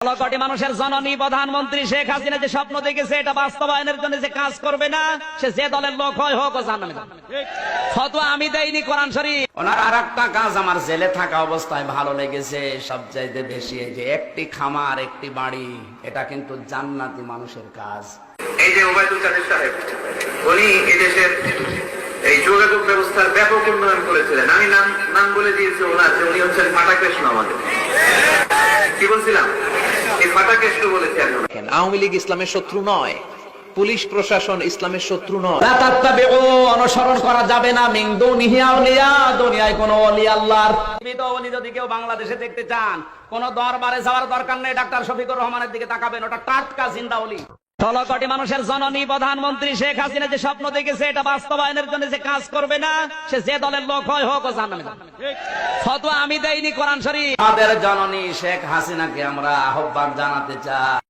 কোটি মানুষের জননী প্রধানমন্ত্রী শেখ হাসিনা যে স্বপ্ন দেখেছে এটা বাস্তবায়নের জন্য যে কাজ করবে না, সে যে দলের লোক হয় হোক ও জাহান্নামে যাবে। ফতোয়া আমি দেইনি, কোরআন শরীফ। ওনার আর একটা কাজ আমার জেলে থাকা অবস্থায় ভালো লেগেছে সবচাইতে বেশি, এই যে একটি খামার একটি বাড়ি, এটা কিন্তু জান্নাতি মানুষের কাজ। এই যে ওবায়দুল কাদের সাহেব, উনি এই দেশের এই যোগাযোগ ব্যবস্থার ব্যাপক উন্নয়ন করেছিলেন। আমি নাম বলে দিয়েছি ওনার, যে উনি হচ্ছেন ফাটা কৃষ্ণ। আমাদের কি বলছিলাম, এই ফাটা কৃষ্ণ বলেছি আমি। আওয়ামী লীগ ইসলামের শত্রু নয়, পুলিশ প্রশাসন ইসলামের শত্রু নয়। লা তাত্তাবিউ, অনুসরণ করা যাবে না মিন দুনিহি আউলিয়া, দুনিয়ায় কোন ওলি আল্লাহর জীবিত ওলি যদি কেউ বাংলাদেশে দেখতে চান, কোন দরবারে যাওয়ার দরকার নেই। ডাক্তার শফিকুর রহমানের দিকে তাকাবেন, ওটা টাটকা জিন্দা ওলি। 16 কোটি মানুষের জননী প্রধানমন্ত্রী শেখ হাসিনা যে স্বপ্ন দেখেছে এটা বাস্তবায়নের জন্য যে কাজ করবে না, সে যে দলের লোক হয় হোক ও জাহান্নামে যাবে। ফতোয়া আমি দেইনি, কোরআন শরীফ। আমাদের জননী শেখ হাসিনাকে আমরা আহ্বান জানাতে চাই।